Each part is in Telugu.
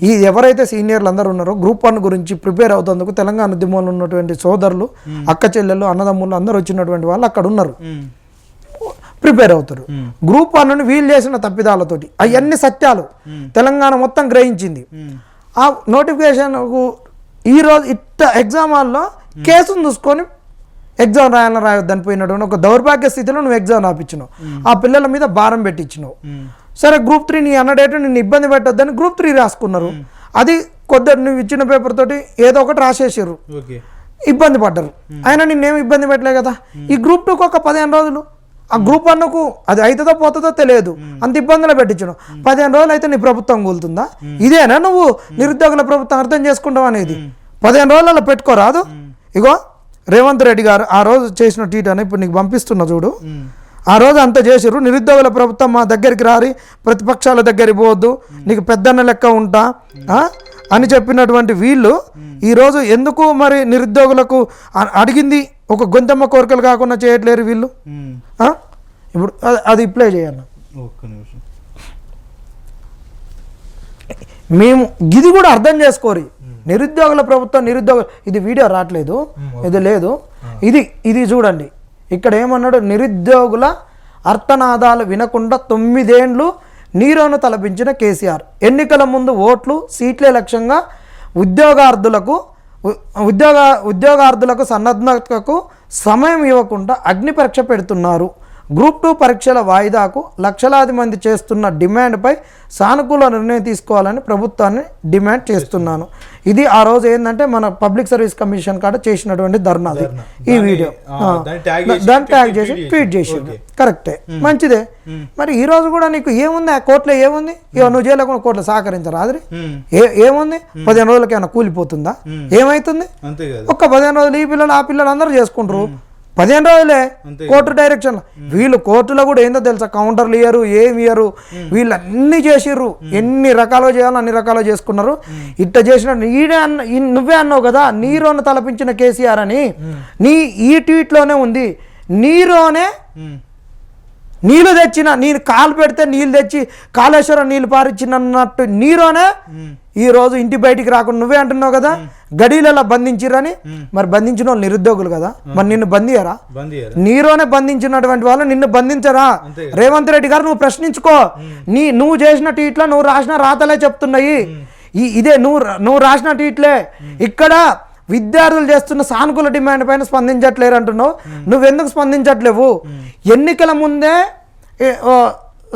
ఈ ఎవరైతే సీనియర్లు అందరూ ఉన్నారో గ్రూప్ 1 గురించి ప్రిపేర్ అవుతందుకు తెలంగాణ ఉద్యమంలో ఉన్నటువంటి సోదరులు అక్క చెల్లెళ్ళు అన్నదమ్ములు అందరూ వచ్చినటువంటి వాళ్ళు అక్కడ ఉన్నారు, ప్రిపేర్ అవుతారు. గ్రూప్ 1 వీళ్ళు చేసిన తప్పిదాలతోటి అవన్నీ సత్యాలు తెలంగాణ మొత్తం గ్రహించింది. ఆ నోటిఫికేషన్కు ఈరోజు ఎగ్జామ్ హాల్లో కేసును చూసుకొని ఎగ్జామ్ రాయొద్దని పోయినటువంటి ఒక దౌర్భాగ్య స్థితిలో నువ్వు ఎగ్జామ్ రాపించినావు, ఆ పిల్లల మీద భారం పెట్టించినావు. సరే గ్రూప్ 3 నీ అన్నడేటు నిన్ను ఇబ్బంది పెట్టొద్దని గ్రూప్ 3 రాసుకున్నారు. అది కొద్దిగా నువ్వు ఇచ్చిన పేపర్ తోటి ఏదో ఒకటి రాసేసారు, ఇబ్బంది పడ్డారు. అయినా నిన్నేమి ఇబ్బంది పెట్టలే కదా. ఈ గ్రూప్ 2కు ఒక 15 రోజులు, ఆ గ్రూప్ 1కు అది అవుతుందో పోతుందో తెలియదు, అంత ఇబ్బందులు పెట్టించడం. 15 రోజులు అయితే నీ ప్రభుత్వం కూలుతుందా? ఇదేనా నువ్వు నిరుద్యోగుల ప్రభుత్వం అర్థం చేసుకుంటావు అనేది? 15 రోజులలో పెట్టుకోరాదు. ఇగో రేవంత్ రెడ్డి గారు ఆ రోజు చేసిన ట్వీట్ అని ఇప్పుడు నీకు పంపిస్తున్నా చూడు. ఆ రోజు అంత చేసిర్రు, నిరుద్యోగుల ప్రభుత్వం మా దగ్గరికి రారి, ప్రతిపక్షాల దగ్గరికి పోవద్దు, నీకు పెద్దన్న లెక్క ఉంటా అని చెప్పినటువంటి వీళ్ళు ఈరోజు ఎందుకు మరి నిరుద్యోగులకు అడిగింది ఒక గొంతమ్మ కోరికలు కాకుండా చేయట్లేరు వీళ్ళు? ఇప్పుడు అది అప్లై చేయాలి. మేము ఇది కూడా అర్థం చేసుకోరు. నిరుద్యోగుల ప్రభుత్వం ఇది వీడియో రావట్లేదు, ఇది లేదు, ఇది చూడండి. ఇక్కడ ఏమన్నాడు, నిరుద్యోగుల అర్థనాదాలు వినకుండా 9 ఏళ్ళు నీరోను తలపించిన కేసీఆర్, ఎన్నికల ముందు ఓట్లు సీట్లే లక్ష్యంగా ఉద్యోగార్థులకు సన్నద్ధతకు సమయం ఇవ్వకుండా అగ్ని పరీక్ష పెడుతున్నారు. గ్రూప్ 2 పరీక్షల వాయిదాకు లక్షలాది మంది చేస్తున్న డిమాండ్పై సానుకూల నిర్ణయం తీసుకోవాలని ప్రభుత్వాన్ని డిమాండ్ చేస్తున్నాను. ఇది ఆ రోజు ఏంటంటే మన పబ్లిక్ సర్వీస్ కమిషన్ కాడ చేసినటువంటి ధర్నాది ఈ వీడియో. దాన్ని ట్యాగ్ చేసి ట్వీట్ చేసింది, కరెక్టే, మంచిదే. మరి ఈ రోజు కూడా నీకు ఏముంది, ఆ కోర్టులో ఏముంది? నువ్వు చేయలేకుండా కోర్టులో సహకరించరాదు. ఏముంది? 15 రోజులకి ఏమైనా కూలిపోతుందా? ఏమైతుంది? ఒక్క 15 రోజులు ఈ పిల్లలు ఆ పిల్లలు అందరూ చేసుకుంటారు. 15 రోజులే కోర్టు డైరెక్షన్. వీళ్ళు కోర్టులో కూడా ఏందో తెలుసా, కౌంటర్లు ఇయ్యరు, ఏమి ఇయ్యరు. వీళ్ళు అన్ని చేసిర్రు, ఎన్ని రకాలుగా చేయాలో అన్ని రకాలుగా చేసుకున్నారు. ఇట్ట చేసిన నువ్వే అన్నావు కదా నీరోను తలపించిన కేసీఆర్ అని. ఈ ట్వీట్లోనే ఉంది. నీరోనే నీళ్ళు తెచ్చిన, నేను కాలు పెడితే నీళ్ళు తెచ్చి కాళేశ్వరం నీళ్ళు పారించినట్టు నీరోనే ఈరోజు ఇంటి బయటికి రాకుండా నువ్వే అంటున్నావు కదా గడీలలో బంధించిరని. మరి బంధించిన వాళ్ళు నిరుద్యోగులు కదా, మరి నిన్ను బంధియరా? నీరోనే బంధించినటువంటి వాళ్ళు నిన్ను బంధించరా? రేవంత్ రెడ్డి గారు నువ్వు ప్రశ్నించుకో. నువ్వు చేసిన ట్వీట్లో నువ్వు రాసిన రాతలే చెప్తున్నాయి. ఇదే నువ్వు రాసిన ట్వీట్లే. ఇక్కడ విద్యార్థులు చేస్తున్న సానుకూల డిమాండ్ పైన స్పందించట్లేరు అంటున్నావు. నువ్వెందుకు స్పందించట్లేవు? ఎన్నికల ముందే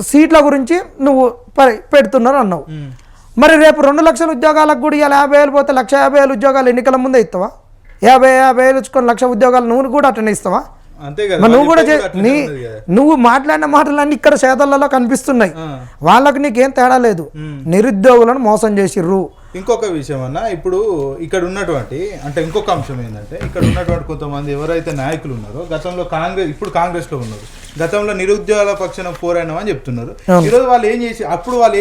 సీట్ల గురించి నువ్వు పెడుతున్నారు అన్నావు. మరి రేపు 2 లక్షల ఉద్యోగాలకు కూడా ఇలా 50,000 పోతే 150,000 ఉద్యోగాలు ఎన్నికల ముందే ఇస్తావా? 50,000 ఇచ్చుకొని 1,00,000 ఉద్యోగాలు నువ్వు కూడా అటెండ్ ఇస్తావా? నువ్వు కూడా నువ్వు మాట్లాడిన మాటలన్నీ ఇక్కడ చేతలలో కనిపిస్తున్నాయి. వాళ్ళకు నీకేం తేడా లేదు. నిరుద్యోగులను మోసం చేసిర్రు. ఇంకొక విషయం అన్న, ఇప్పుడు ఇక్కడ ఉన్నటువంటి అంటే ఇంకొక అంశం ఏంటంటే, ఇక్కడ ఉన్నటువంటి కొంతమంది ఎవరైతే నాయకులు ఉన్నారో గతంలో ఇప్పుడు కాంగ్రెస్ లో ఉన్నారు, గతంలో నిరుద్యోగాల పక్షాన పోరాడినాం అని చెప్తున్నారు. ఈరోజు వాళ్ళు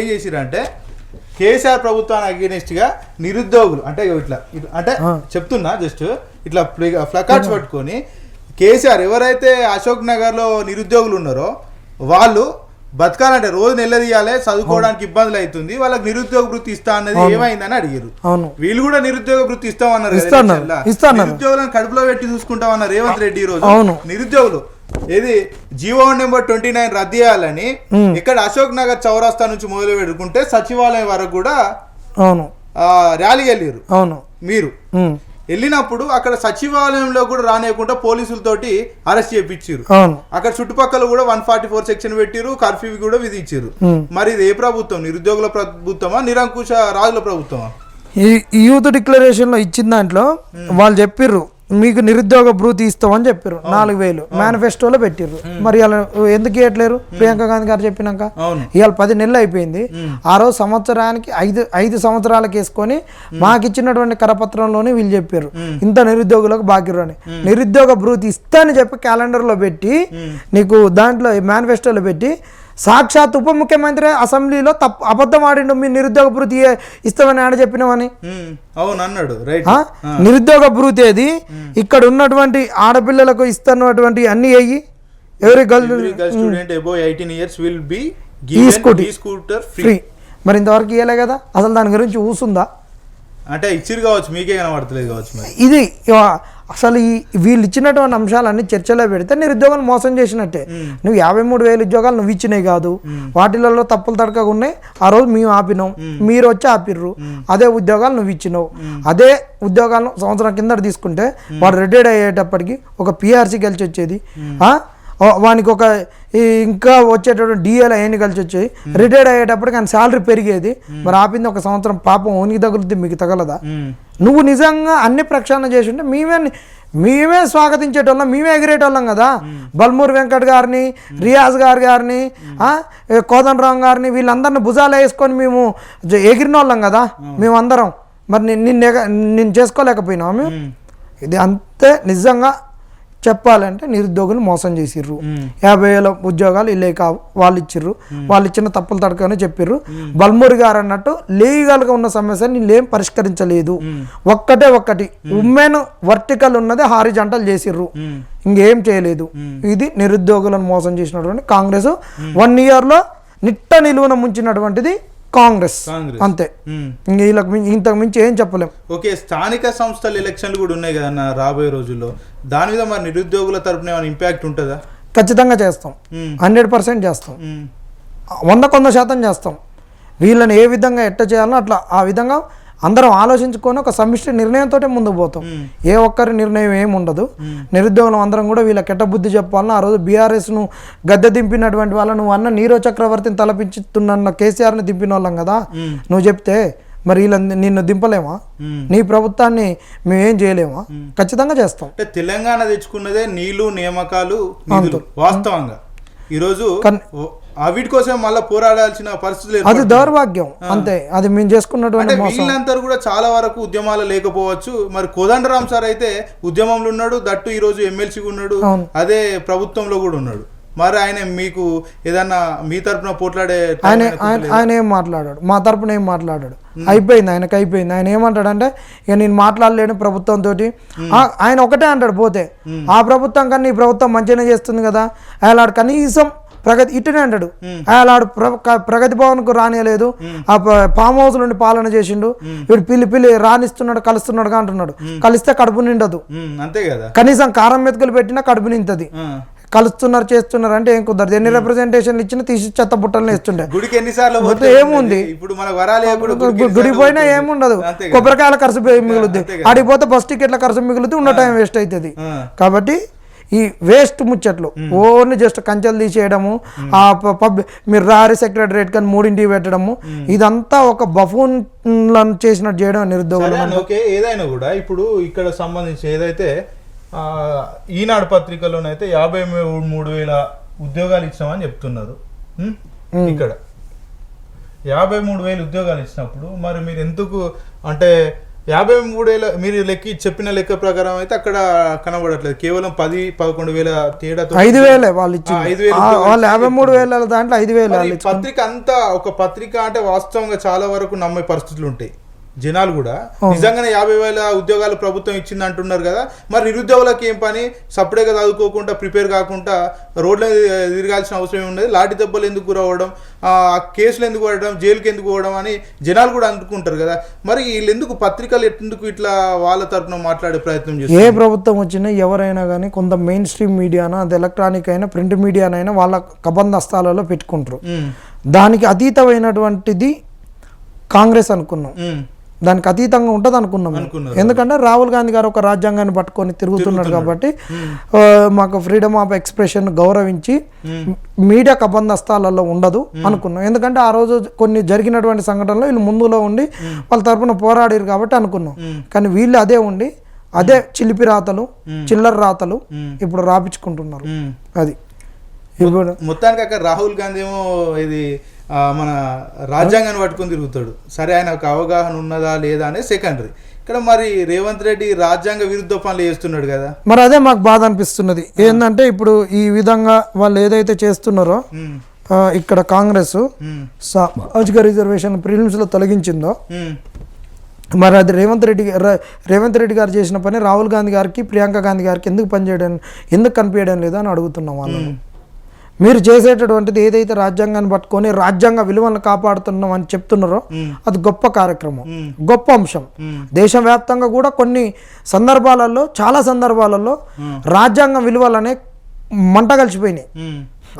ఏం చేసిరంటే కేసీఆర్ ప్రభుత్వానికి అగెనిస్ట్ గా నిరుద్యోగులు అంటే ఇట్లా అంటే చెప్తున్నా జస్ట్ ఇట్లా ప్లకార్డ్స్ పట్టుకొని కేసీఆర్ ఎవరైతే అశోక్ నగర్ లో నిరుద్యోగులు ఉన్నారో వాళ్ళు బతకాలంటే రోజు నెల్లదీయాలి, చదువుకోవడానికి ఇబ్బందులు అవుతుంది, వాళ్ళకి నిరుద్యోగ వృత్తి ఇస్తా అన్నది ఏమైందని అడిగారు. వీళ్ళు కూడా నిరుద్యోగ వృత్తి ఇస్తామన్నారు. నిరుద్యోగులను కడుపులో పెట్టి చూసుకుంటామన్నారు రేవంత్ రెడ్డి. ఈ రోజు నిరుద్యోగులు ఏది జీవో నెంబర్ 29 రద్దు చేయాలని ఇక్కడ అశోక్ నగర్ చౌరాస్తా నుంచి మొదలు పెట్టుకుంటే సచివాలయం వరకు కూడా ర్యాలీ వెళ్ళారు. మీరు వెళ్ళినప్పుడు అక్కడ సచివాలయంలో కూడా రానియకుండా పోలీసులతోటి అరెస్ట్ చేయించారు. అక్కడ చుట్టుపక్కల కూడా 144 సెక్షన్ పెట్టిరు, కర్ఫ్యూ కూడా విధించారు. మరి ఇది ఏ ప్రభుత్వం? నిరుద్యోగుల ప్రభుత్వమా, నిరంకుశ రాజుల ప్రభుత్వమా? ఈ యూత్ డిక్లరేషన్ లో ఇచ్చిన దాంట్లో వాళ్ళు చెప్పిర్రు మీకు నిరుద్యోగ భృతి ఇస్తామని చెప్పారు. 4,000 మేనిఫెస్టోలో పెట్టిర్రు. మరి ఇలా ఎందుకు ఇవ్వట్లేరు? ప్రియాంక గాంధీ గారు చెప్పినాక ఇవాళ 10 నెలలు అయిపోయింది. ఆ రోజు సంవత్సరానికి 5 సంవత్సరాలకు వేసుకొని మాకు ఇచ్చినటువంటి కరపత్రంలోనే వీళ్ళు చెప్పారు ఇంత నిరుద్యోగులకు బాకీరు అని. నిరుద్యోగ భృతి ఇస్తానని చెప్పి క్యాలెండర్లో పెట్టి నీకు దాంట్లో మేనిఫెస్టోలో పెట్టి సాక్షాత్ ఉప ముఖ్యమంత్రి అసెంబ్లీలో అబద్ధం ఆడిండు. మీ నిరుద్యోగ భృతి ఇస్తామని ఆడ చెప్పినామని నిరుద్యోగ భృతి ఏది? ఇక్కడ ఉన్నటువంటి ఆడపిల్లలకు ఇస్తున్నటువంటి అన్ని అయ్యి ఎవరి girl student above 18 years will be given e-scooter free. మరి ఇంతవరకు ఇవ్వలే కదా, అసలు దాని గురించి ఊసుందా? అంటే ఇచ్చిరు కావచ్చు, మీకే కనబడతలేదు కావచ్చు మరి. ఇది అసలు వీళ్ళు ఇచ్చినటువంటి అంశాలన్నీ చర్చలో పెడితే నిరుద్యోగాలు మోసం చేసినట్టే. నువ్వు 53,000 ఉద్యోగాలు నువ్వు ఇచ్చినాయి కాదు, వాటిలలో తప్పులు తడకగా ఉన్నాయి. ఆ రోజు మేము ఆపినాం, మీరు వచ్చి ఆపిర్రు. అదే ఉద్యోగాలు నువ్వు ఇచ్చినావు. అదే ఉద్యోగాలను సంవత్సరం కింద తీసుకుంటే వాడు రిటైర్డ్ అయ్యేటప్పటికి ఒక పిఆర్సీ కలిసి వచ్చేది, వానికి ఒక ఇంకా వచ్చేటటువంటి డిఏలు అవన్నీ కలిసి వచ్చాయి. రిటైర్డ్ అయ్యేటప్పటికి ఆయన శాలరీ పెరిగేది. మరి ఆపింది ఒక సంవత్సరం, పాపం ఓనికి తగులుద్ది, మీకు తగలదా? నువ్వు నిజంగా అన్ని ప్రక్షాళన చేసి ఉంటే మేమే స్వాగతించేటోళ్ళం, మేమే ఎగిరేటోళ్ళం కదా. బల్మూర్ వెంకట్ గారిని, రియాజ్ గారిని, కోదండరామ్ గారిని, వీళ్ళందరిని భుజాలు వేసుకొని మేము ఎగిరిన వాళ్ళం కదా మేమందరం. మరి నిన్ను చేసుకోలేకపోయినావు మేము. ఇది అంతే. నిజంగా చెప్పాలంటే నిరుద్యోగులు మోసం చేసిర్రు. 50,000 ఉద్యోగాలు ఇల్లే కావు, వాళ్ళు ఇచ్చిర్రు. వాళ్ళు ఇచ్చిన తప్పులు తడకని చెప్పిర్రు. బల్మూరి గారు అన్నట్టు లీగల్గా ఉన్న సమస్యని వీళ్ళేం పరిష్కరించలేదు. ఒక్కటి ఉమెన్ వర్టికల్ ఉన్నది హారిజాంటల్ చేసిర్రు, ఇంకేం చేయలేదు. ఇది నిరుద్యోగులను మోసం చేసినటువంటి కాంగ్రెస్ 1 ఇయర్లో నిట్ట నిలువున ముంచినటువంటిది కాంగ్రెస్. అంతే, ఇంతకు మించి ఏం చెప్పలేం. ఓకే, స్థానిక సంస్థల ఎలక్షన్లు కూడా ఉన్నాయి కదన్న రాబోయే రోజుల్లో. దాని మీద మరి నిరుద్యోగుల తరపున ఏమైనా ఇంపాక్ట్ ఉంటుందా? ఖచ్చితంగా చేస్తాం, 100% చేస్తాం, 100% చేస్తాం. వీళ్ళని ఏ విధంగా ఎట్ట చేయాలో అట్లా ఆ విధంగా అందరం ఆలోచించుకొని ఒక సమిష్టి నిర్ణయంతో ముందుకు పోతాం. ఏ ఒక్కరి నిర్ణయం ఏమి ఉండదు. నిరుద్యోగులం అందరం కూడా వీళ్ళకి ఎట్ట బుద్ధి చెప్పాలని ఆ రోజు బీఆర్ఎస్ను గద్దె దింపినటువంటి వాళ్ళను అన్న నీరో చక్రవర్తిని తలపించుతున్న కేసీఆర్ని దింపిన వాళ్ళం కదా. నువ్వు చెప్తే మరి వీళ్ళ నిన్ను దింపలేమా? నీ ప్రభుత్వాన్ని మేమేం చేయలేమా? ఖచ్చితంగా చేస్తాం. అంటే తెలంగాణ తెచ్చుకున్నదే నీళ్లు, నియామకాలు, వాస్తవంగా ఈరోజు వీటి కోసం మళ్ళీ పోరాడాల్సిన పరిస్థితులు, అది దౌర్భాగ్యం. అంతే, అది మేము చేసుకున్నటువంటి. వీళ్ళంతా కూడా చాలా వరకు ఉద్యమాలు లేకపోవచ్చు. మరి కోదండరామ్ సార్ అయితే ఉద్యమంలో ఉన్నాడు, దట్టు ఈ రోజు ఎమ్మెల్సీగా ఉన్నాడు, అదే ప్రభుత్వంలో కూడా ఉన్నాడు. మరి ఆయన మీకు ఏదన్నా మీ తరపున పోట్లాడే ఆయన ఏం మాట్లాడాడు? మా తరపున ఏం మాట్లాడాడు? అయిపోయింది, ఆయనకు అయిపోయింది. ఆయన ఏమంటాడంటే ఇక నేను మాట్లాడలేను ప్రభుత్వంతో. ఆయన ఒకటే అంటాడు పోతే, ఆ ప్రభుత్వం కన్నా ఈ ప్రభుత్వం మంచిగానే చేస్తుంది కదా, ఆయన కనీసం ప్రగతి ఇటునే అంటాడు. ఆయన ప్రగతి భవన్కు రానియలేదు, ఆ ఫామ్ హౌస్ నుండి పాలన చేసిండు. వీడు పిల్లి రానిస్తున్నాడు, కలుస్తున్నాడుగా అంటున్నాడు. కలిస్తే కడుపు నిండదు, అంతే కదా. కనీసం కారం మెతుకులు పెట్టినా కడుపు నింతది. కలుస్తున్నారు, చేస్తున్నారు అంటే ఏం కుదరదు. ఎన్ని రిప్రజెంటేషన్లు ఇచ్చినా తీసి చెత్త బుట్టలు వేస్తుండే. గుడికి ఎన్నిసార్లు ఏముంది, ఇప్పుడు మన వరాలి గుడి పోయినా ఏముండదు, కొబ్బరికాయల ఖర్చు మిగులుద్ది, ఆడిపోతే బస్ టికెట్ల ఖర్చు మిగులుద్ది, ఉన్న టైం వేస్ట్ అవుతుంది. కాబట్టి ఈ వేస్ట్ ముచ్చట్లు ఓన్లీ జస్ట్ కంచెలు తీసేయడము, ఆ మీరు రారి సెక్రటరేట్ కానీ 3 పెట్టడము, ఇదంతా ఒక బఫూన్ చేసినట్టు చేయడం నిరుద్యోగులు. ఓకే, ఏదైనా కూడా ఇప్పుడు ఇక్కడ సంబంధించి ఏదైతే ఈనాడు పత్రికలోనైతే 53,000 ఉద్యోగాలు ఇచ్చినామని చెప్తున్నారు. ఇక్కడ 53,000 ఉద్యోగాలు ఇచ్చినప్పుడు మరి మీరు ఎందుకు అంటే 53,000 మీరు చెప్పిన లెక్క ప్రకారం అయితే అక్కడ కనబడట్లేదు. కేవలం 10-11,000 తేడాతో 5,000 వాళ్ళు ఇచ్చి 53,000 దాంట్లో 5,000. పత్రిక అంతా ఒక పత్రిక అంటే వాస్తవంగా చాలా వరకు నమ్మే పరిస్థితులు ఉంటాయి. జనాలు కూడా నిజంగానే 50,000 ఉద్యోగాలు ప్రభుత్వం ఇచ్చింది అంటున్నారు కదా. మరి నిరుద్యోగులకు ఏం పని? సపరేట్గా చదువుకోకుండా ప్రిపేర్ కాకుండా రోడ్ల తిరగాల్సిన అవసరం ఉండదు. లాఠీ దెబ్బలు ఎందుకు గురవడం, కేసులు ఎందుకు పడడం, జైలుకి ఎందుకు పోవడం అని జనాలు కూడా అనుకుంటారు కదా. మరి వీళ్ళు ఎందుకు పత్రికలు ఎందుకు ఇట్లా వాళ్ళ తరఫున మాట్లాడే ప్రయత్నం చేస్తారు? ఏ ప్రభుత్వం వచ్చినా ఎవరైనా కానీ కొంత మెయిన్ స్ట్రీమ్ మీడియానా, అది ఎలక్ట్రానిక్ అయినా ప్రింట్ మీడియానైనా వాళ్ళ కబంధస్థాలలో పెట్టుకుంటారు. దానికి అతీతమైనటువంటిది కాంగ్రెస్ అనుకున్నాం, దానికి అతీతంగా ఉంటుంది అనుకున్నాం. ఎందుకంటే రాహుల్ గాంధీ గారు ఒక రాజ్యాంగాన్ని పట్టుకొని తిరుగుతున్నాడు కాబట్టి మాకు ఫ్రీడమ్ ఆఫ్ ఎక్స్ప్రెషన్ గౌరవించి మీడియా కబంధస్థాలలో ఉండదు అనుకున్నాం. ఎందుకంటే ఆ రోజు కొన్ని జరిగినటువంటి సంఘటనలో వీళ్ళు ముందులో ఉండి వాళ్ళ తరపున పోరాడారు కాబట్టి అనుకున్నాం. కానీ వీళ్ళు అదే ఉండి అదే చిలిపి రాతలు, చిల్లర రాతలు ఇప్పుడు రాపించుకుంటున్నారు. అది ఇప్పుడు మొత్తానికి అక్కడ రాహుల్ గాంధీ ఏమో ఇది మన రాజ్యాంగాన్ని పట్టుకొని తిరుగుతాడు. సరే, ఆయన ఒక అవగాహన ఉన్నదా లేదా అనేది సెకండరీ. ఇక్కడ మరి రేవంత్ రెడ్డి రాజ్యాంగ విరుద్ధ పనులు చేస్తున్నాడు కదా. మరి అదే మాకు బాధ అనిపిస్తున్నది. ఏంటంటే ఇప్పుడు ఈ విధంగా వాళ్ళు ఏదైతే చేస్తున్నారో ఇక్కడ కాంగ్రెస్ సామాజిక రిజర్వేషన్ ప్రిలిమ్స్ లో తొలగించిందో, మరి అది రేవంత్ రెడ్డి గారు చేసిన పని రాహుల్ గాంధీ గారికి, ప్రియాంక గాంధీ గారికి ఎందుకు కనిపించడం లేదు అని అడుగుతున్నాం వాళ్ళని. మీరు చేసేటటువంటిది ఏదైతే రాజ్యాంగాన్ని పట్టుకొని రాజ్యాంగ విలువలను కాపాడుతున్నాం అని చెప్తున్నారో అది గొప్ప కార్యక్రమం, గొప్ప అంశం. దేశవ్యాప్తంగా కూడా కొన్ని సందర్భాలలో, చాలా సందర్భాలలో రాజ్యాంగ విలువలనే మంట కలిసిపోయినాయి.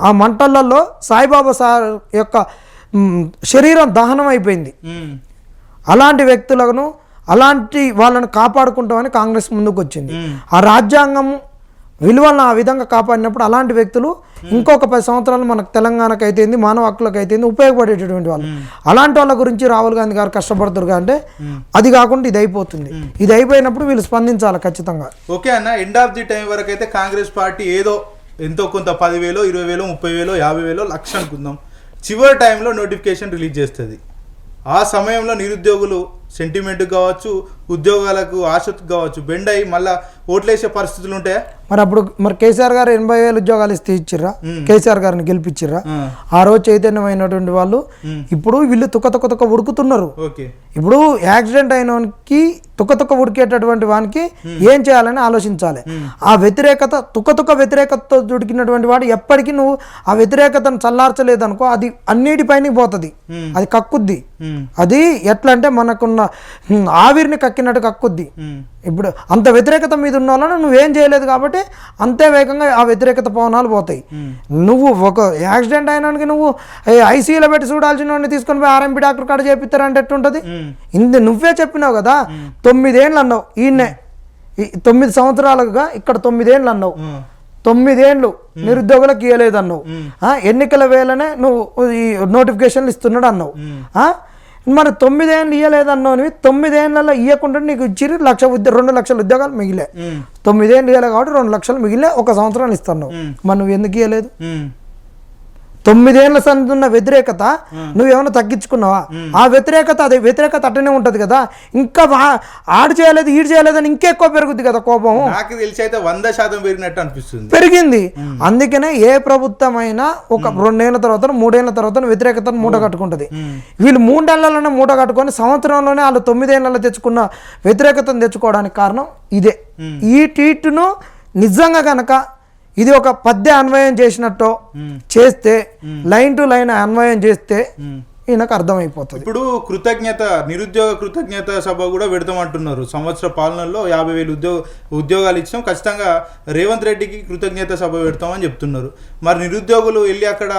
ఆ మంటలలో సాయిబాబా సార్ యొక్క శరీరం దహనం అయిపోయింది. అలాంటి వ్యక్తులను, అలాంటి వాళ్ళని కాపాడుకుంటామని కాంగ్రెస్ ముందుకు వచ్చింది. ఆ రాజ్యాంగం విలువలను ఆ విధంగా కాపాడినప్పుడు అలాంటి వ్యక్తులు ఇంకొక 10 సంవత్సరాలు మనకు తెలంగాణకు అయితేంది, మానవ హక్కులకు అయితేంది ఉపయోగపడేటటువంటి వాళ్ళు. అలాంటి వాళ్ళ గురించి రాహుల్ గాంధీ గారు కష్టపడుతున్నారు అంటే అది కాకుండా ఇది అయిపోతుంది. ఇది అయిపోయినప్పుడు వీళ్ళు స్పందించాలి ఖచ్చితంగా. ఓకే అన్న, ఎండ్ ఆఫ్ ది టైం వరకు అయితే కాంగ్రెస్ పార్టీ ఏదో ఎంతో కొంత 10,000, 20,000, 30,000, 50,000 లక్ష అనుకుందాం, చివరి టైంలో నోటిఫికేషన్ రిలీజ్ చేస్తుంది. ఆ సమయంలో నిరుద్యోగులు సెంటిమెంట్ కావచ్చు, ఉద్యోగాలకు ఆసక్తి కావచ్చు, బెండ్ అయ్యి మళ్ళీ ఓట్లేసే పరిస్థితులు ఉంటాయా? మరి కేసీఆర్ గారు 80,000 ఉద్యోగాలు ఇస్తే ఇచ్చిర్రా? కేసీఆర్ గారిని గెలిపించిర్రా? ఆ రోజు చైతన్యమైనటువంటి వాళ్ళు ఇప్పుడు వీళ్ళు తుక్క ఉడుకుతున్నారు. ఇప్పుడు యాక్సిడెంట్ అయినోనికి తుక్క ఉడికేటటువంటి వానికి ఏం చేయాలని ఆలోచించాలి. ఆ వ్యతిరేకత తుక్క వ్యతిరేకతతో ఉడికినటువంటి వాడు ఎప్పటికీ నువ్వు ఆ వ్యతిరేకతను చల్లార్చలేదనుకో అది అన్నిటిపైన పోతుంది, అది కక్కుద్ది. అది ఎట్లా అంటే మనకున్న ఆవిరిని కక్కినట్టు కక్కుద్ది. ఇప్పుడు అంత వ్యతిరేకత మీద ఉన్న వాళ్ళని నువ్వేం చేయలేదు కాబట్టి అంతే వేగంగా ఆ వ్యతిరేకత పవనాలు పోతాయి. నువ్వు ఒక యాక్సిడెంట్ అయినానికి నువ్వు ఐసీయూలో పెట్టి చూడాల్సిన వాడిని తీసుకొని పోయి ఆర్ఎంపీ డాక్టర్ కాడ చేపిస్తారంటే ఎట్టుంటుంది? నువ్వే చెప్పినావు కదా, 9 ఏళ్ళు అన్నావు. ఈయన్నే 9 సంవత్సరాలుగా ఇక్కడ 9 ఏళ్ళు అన్నావు. 9 ఏళ్ళు నిరుద్యోగులకు ఇవ్వలేదన్నావు. ఎన్నికల వేళనే నువ్వు ఈ నోటిఫికేషన్లు ఇస్తున్నాడు అన్నావు. మరి 9 ఏళ్ళు ఇవ్వలేదన్నావు. 9 ఏళ్ళలో ఇవ్వకుండా నీకు ఇచ్చి 2 లక్షల ఉద్యోగాలు మిగిలే. 9 ఏళ్ళు ఇవ్వలే కాబట్టి 2 లక్షలు మిగిలే, 1 సంవత్సరం ఇస్తున్నావు. మరి నువ్వు ఎందుకు ఇవ్వలేదు? 9 ఏళ్ళ సందున్న వ్యతిరేకత నువ్వేమైనా తగ్గించుకున్నావా? ఆ వ్యతిరేకత అదే వ్యతిరేకత అట్టనే ఉంటది కదా. ఇంకా ఆడు చేయలేదు, ఈడు చేయలేదు అని ఇంకెక్కువ పెరుగుద్ది కదా కోపం. నాకు తెలిసి అయితే 100% పెరిగినట్టు అనిపిస్తుంది. పెరిగింది. అందుకనే ఏ ప్రభుత్వం అయినా ఒక 2 ఏళ్ల తర్వాత 3 ఏళ్ల తర్వాత వ్యతిరేకతను మూట కట్టుకుంటది. వీళ్ళు 3 ఏళ్లలోనే మూట కట్టుకొని సంవత్సరంలోనే వాళ్ళు 9 ఏళ్లలో తెచ్చుకున్న వ్యతిరేకతను తెచ్చుకోవడానికి కారణం ఇదే. ఈ ట్వీట్ను నిజంగా కనుక ఇది ఒక పద్య అన్వయం చేసినట్టు చేస్తే, లైన్ టు లైన్ అన్వయం చేస్తే ఈయనకు అర్థమైపోతుంది. ఇప్పుడు నిరుద్యోగ కృతజ్ఞత సభ కూడా పెడతామంటున్నారు. సంవత్సర పాలనలో 50,000 ఉద్యోగాలు ఇచ్చాం, ఖచ్చితంగా రేవంత్ రెడ్డికి కృతజ్ఞత సభ పెడతామని చెప్తున్నారు. మరి నిరుద్యోగులు వెళ్ళి అక్కడ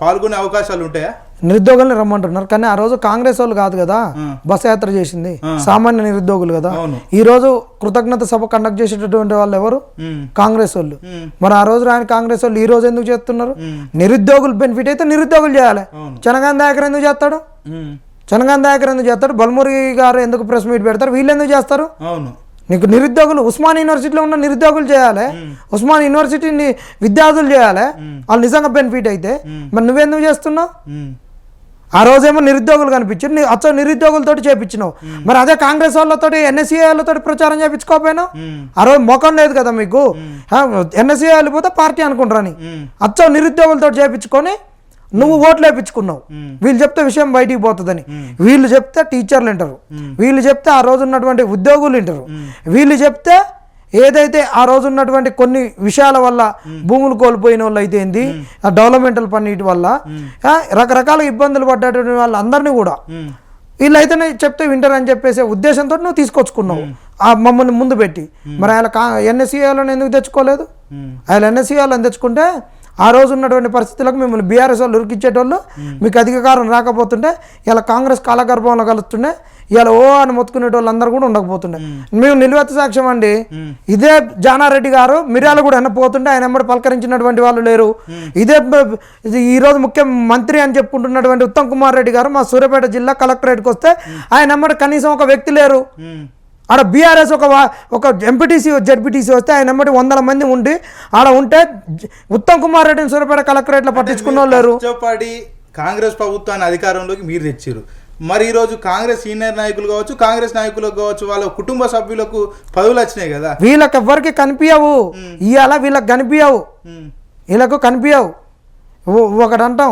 పాల్గొనే అవకాశాలు ఉంటాయా? నిరుద్యోగుల్ని రమ్మంటున్నారు, కానీ ఆ రోజు కాంగ్రెస్ వాళ్ళు కాదు కదా బస్ యాత్ర చేసింది, సామాన్య నిరుద్యోగులు కదా. ఈ రోజు కృతజ్ఞత సభ కండక్ట్ చేసేటటువంటి వాళ్ళు ఎవరు? కాంగ్రెస్ వాళ్ళు. మరి ఆ రోజు రాని కాంగ్రెస్ వాళ్ళు ఈ రోజు ఎందుకు చేస్తున్నారు? నిరుద్యోగులు బెనిఫిట్ అయితే నిరుద్యోగులు చేయాలి. చనగాన్ దయాకర్ ఎందుకు చేస్తాడు? బల్మురి గారు ఎందుకు ప్రెస్ మీట్ పెడతారు? వీళ్ళు ఎందుకు చేస్తారు? నీకు నిరుద్యోగులు ఉస్మాన్ యూనివర్సిటీలో ఉన్న నిరుద్యోగులు చేయాలి, ఉస్మాన్ యూనివర్సిటీని విద్యార్థులు చేయాలి. వాళ్ళు నిజంగా బెనిఫిట్ అయితే మరి నువ్వెందుకు చేస్తున్నావు? ఆ రోజేమో నిరుద్యోగులు కనిపించారు, అచ్చ నిరుద్యోగులతో చేపించినావు. మరి అదే కాంగ్రెస్ వాళ్ళతో ఎన్ఎస్సీ వాళ్ళతో ప్రచారం చేయించుకోపోయినావు. ఆ రోజు మొఖం లేదు కదా మీకు. ఎన్ఎస్సీ వెళ్ళిపోతే పార్టీ అనుకుంటారని అచ్చ నిరుద్యోగులతో చేయించుకొని నువ్వు ఓట్లు వేయించుకున్నావు. వీళ్ళు చెప్తే విషయం బయటికి పోతుందని, వీళ్ళు చెప్తే టీచర్లు వింటారు, వీళ్ళు చెప్తే ఆ రోజు ఉన్నటువంటి ఉద్యోగులు వింటారు, వీళ్ళు చెప్తే ఏదైతే ఆ రోజు ఉన్నటువంటి కొన్ని విషయాల వల్ల భూములు కోల్పోయిన వాళ్ళు అయితే ఏంది, డెవలప్మెంటల్ పన్నీటి వల్ల రకరకాల ఇబ్బందులు పడ్డటువంటి వాళ్ళందరినీ కూడా వీళ్ళైతేనే చెప్తే వింటారని చెప్పేసి ఉద్దేశంతో నువ్వు తీసుకొచ్చుకున్నావు ఆ మమ్మల్ని ముందు పెట్టి. మరి ఆయన ఎన్ఎస్సీ వాళ్ళని ఎందుకు తెచ్చుకోలేదు? ఆయన ఎన్ఎస్సీ వాళ్ళని తెచ్చుకుంటే ఆ రోజు ఉన్నటువంటి పరిస్థితులకు మిమ్మల్ని బీఆర్ఎస్ వాళ్ళు ఉరికిచ్చేటోళ్ళు, మీకు అధికారం రాకపోతుంటే ఇలా కాంగ్రెస్ కాలగర్భంలో కలుస్తుండే ఇలా అని మొత్తుకునేటోళ్ళు అందరూ కూడా ఉండకపోతుండే. మేము నిలువెత్తు సాక్ష్యం అండి. ఇదే జానారెడ్డి గారు మిర్యాల కూడా పోతుంటే ఆయన ఎమ్మడి పలకరించినటువంటి వాళ్ళు లేరు. ఇదే ఈరోజు ముఖ్యమంత్రి అని చెప్పుకుంటున్నటువంటి ఉత్తమ్ కుమార్ రెడ్డి గారు మా సూర్యాపేట జిల్లా కలెక్టరేట్కి వస్తే ఆయన ఎమ్మడి కనీసం ఒక వ్యక్తి లేరు. ఆడ బీఆర్ఎస్ ఒక ఎంపీటీసీ జెడ్పీటీసీ వస్తే ఆయన ఎమ్మటి 100 మంది ఉండి ఆడ ఉంటే ఉత్తమ్ కుమార్ రెడ్డిని సూర్యాపేట కలెక్టరేట్లో పట్టించుకున్న వాళ్ళు లేరు. కాంగ్రెస్ ప్రభుత్వాన్ని అధికారంలోకి మీరు తెచ్చారు. మరి ఈరోజు కాంగ్రెస్ సీనియర్ నాయకులు కావచ్చు, కాంగ్రెస్ నాయకులకు కావచ్చు, వాళ్ళ కుటుంబ సభ్యులకు పదవులు వచ్చినాయి కదా. వీళ్ళకి ఎవ్వరికి కనిపించవు, ఇవాళ వీళ్ళకి కనిపించవు, వీళ్ళకు కనిపించవు. ఒకటి అంటాం,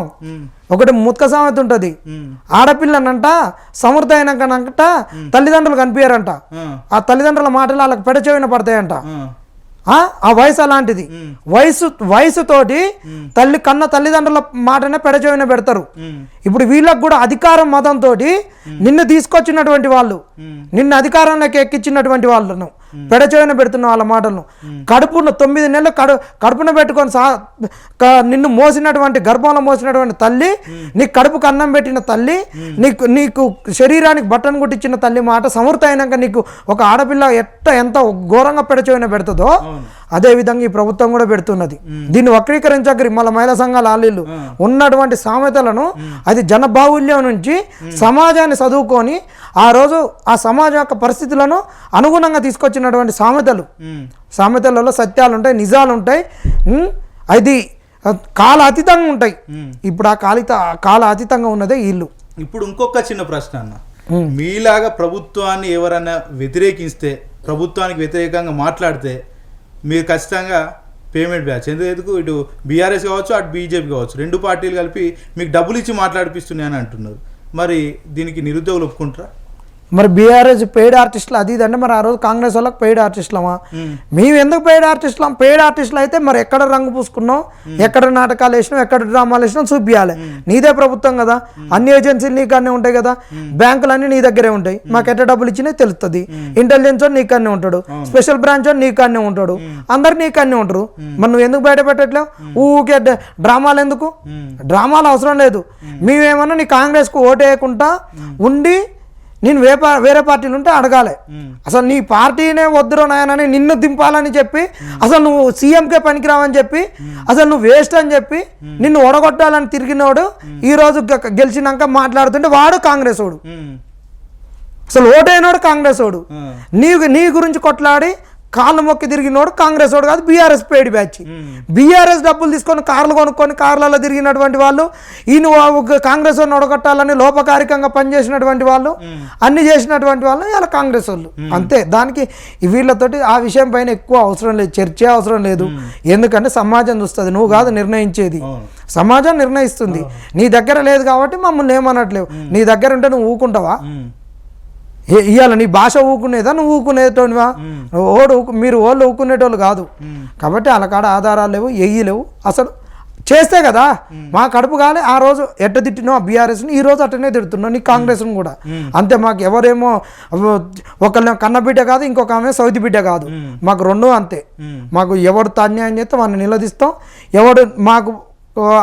ఒకటి ముత్క సామెత ఉంటుంది, ఆడపిల్లనంట సమృద్ధ అయినాకనంట తల్లిదండ్రులు కనిపించారంట, ఆ తల్లిదండ్రుల మాటలు వాళ్ళకి పెడచెవిన పడతాయంట. ఆ వయసు అలాంటిది. వయసుతోటి తల్లిదండ్రుల మాటనే పెడచెవిన పెడతారు. ఇప్పుడు వీళ్ళకి కూడా అధికారం మతంతో నిన్ను తీసుకొచ్చినటువంటి వాళ్ళు, నిన్ను అధికారంలోకి ఎక్కించినటువంటి వాళ్ళను పెడచెవిన పెడుతున్న వాళ్ళ మాటలను, 9 నెలలు కడుపున పెట్టుకొని నిన్ను మోసినటువంటి, గర్భంలో మోసినటువంటి తల్లి, నీ కడుపుకు అన్నం పెట్టిన తల్లి, నీకు శరీరానికి బట్టను కుట్టించిన తల్లి మాట సమృద్ధి అయినాక నీకు ఒక ఆడపిల్ల ఎంత ఘోరంగా పెడచెవిన పెడుతుందో అదే విధంగా ఈ ప్రభుత్వం కూడా పెడుతున్నది. దీన్ని వక్రీకరించగరి మళ్ళీ మహిళా సంఘాల ఆలీలు ఉన్నటువంటి సామెతలను, అది జనబాహుల్యం నుంచి సమాజాన్ని చదువుకొని ఆ రోజు ఆ సమాజం యొక్క పరిస్థితులను అనుగుణంగా తీసుకొచ్చినటువంటి సామెతలలో సత్యాలు ఉంటాయి, నిజాలు ఉంటాయి, అది కాల అతీతంగా ఉంటాయి. ఇప్పుడు ఆ కాల అతీతంగా ఉన్నదే వీళ్ళు. ఇప్పుడు ఇంకొక చిన్న ప్రశ్న అన్న, మీలాగా ప్రభుత్వాన్ని ఎవరైనా వ్యతిరేకిస్తే, ప్రభుత్వానికి వ్యతిరేకంగా మాట్లాడితే మీరు ఖచ్చితంగా పేమెంట్ బ్యాచ్ ఎందుకు ఇటు బీఆర్ఎస్ కావచ్చు, అటు బీజేపీ కావచ్చు, 2 పార్టీలు కలిపి మీకు డబ్బులు ఇచ్చి మాట్లాడిపిస్తున్నాయి అని అంటున్నారు. మరి దీనికి నిరుద్యోగులు ఒప్పుకుంటారా? మరి బీఆర్ఎస్ పెయిడ్ ఆర్టిస్టులు అది అంటే మరి ఆ రోజు కాంగ్రెస్ వాళ్ళకి పెయిడ్ ఆర్టిస్టులమా? మేము ఎందుకు పెయిడ్ ఆర్టిస్టులు అయితే మరి ఎక్కడ రంగు పూసుకున్నాం, ఎక్కడ నాటకాలు వేసినాం, ఎక్కడ డ్రామాలు వేసినాం చూపించాలి. నీదే ప్రభుత్వం కదా, అన్ని ఏజెన్సీలు నీకన్నే ఉంటాయి కదా, బ్యాంకులన్నీ నీ దగ్గరే ఉంటాయి, మాకు ఎట్ట డబ్బులు ఇచ్చినా తెలుస్తుంది. ఇంటెలిజెన్స్ వాడు నీకన్నే ఉంటాడు, స్పెషల్ బ్రాంచ్ వాడు నీకన్నే ఉంటాడు, అందరు నీకన్నే ఉంటారు. మరి నువ్వు ఎందుకు బయట పెట్టట్లేవు? ఊకే డ్రామాలు ఎందుకు? డ్రామాలు అవసరం లేదు. మేమేమన్నా నీ కాంగ్రెస్కు ఓటేయకుండా ఉండి నేను వేరే పార్టీలు ఉంటే అడగాలి. అసలు నీ పార్టీనే వద్దురో నాయనని నిన్ను దింపాలని చెప్పి, అసలు నువ్వు సీఎంకే పనికిరావని చెప్పి, అసలు నువ్వు వేస్ట్ అని చెప్పి నిన్ను ఓడగొట్టాలని తిరిగినోడు ఈరోజు గెలిచినాక మాట్లాడుతుంటే వాడు కాంగ్రెస్ వాడు, అసలు ఓటైనోడు కాంగ్రెస్ వాడు. నీ గురించి కొట్లాడి కాళ్ళు మొక్కి తిరిగినోడు కాంగ్రెస్ వాడు కాదు, బీఆర్ఎస్ పెయిడ్ బ్యాచ్. బీఆర్ఎస్ డబ్బులు తీసుకొని కార్లు కొనుక్కొని కార్లలో తిరిగినటువంటి వాళ్ళు, ఈయన కాంగ్రెస్ వాడిని ఒడగొట్టాలని లోపకారికంగా పనిచేసినటువంటి వాళ్ళు, అన్ని చేసినటువంటి వాళ్ళు ఇలా కాంగ్రెస్ వాళ్ళు అంతే. దానికి వీళ్ళతోటి ఆ విషయం పైన ఎక్కువ అవసరం లేదు, చర్చే అవసరం లేదు. ఎందుకంటే సమాజం చూస్తుంది, నువ్వు కాదు నిర్ణయించేది, సమాజం నిర్ణయిస్తుంది. నీ దగ్గర లేదు కాబట్టి మమ్మల్ని ఏమనట్లేవు. నీ దగ్గర ఉంటే నువ్వు ఊకుంటావా? ఇవాళ నీ భాష ఊకునేదా, నువ్వు ఊకునేటోనివా? మీరు వాళ్ళు ఊకునేటోళ్ళు కాదు. కాబట్టి వాళ్ళ కాడ ఆధారాలు లేవు, లేవు. అసలు చేస్తే కదా మా కడుపు కాలే. ఆ రోజు ఎట్ట తిట్టినో బీఆర్ఎస్ని, ఈ రోజు అట్టనే తిడుతున్నావు నీ కాంగ్రెస్ని కూడా అంతే. మాకు ఎవరేమో ఒకళ్ళ కన్నబిడ్డ కాదు, ఇంకొక ఆమె సౌతి బిడ్డ కాదు, మాకు 2 అంతే. మాకు ఎవడు అన్యాయం చేస్తే వాడిని నిలదీస్తాం, ఎవడు మాకు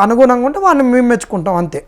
అనుగుణంగా ఉంటే వాడిని మేము మెచ్చుకుంటాం అంతే.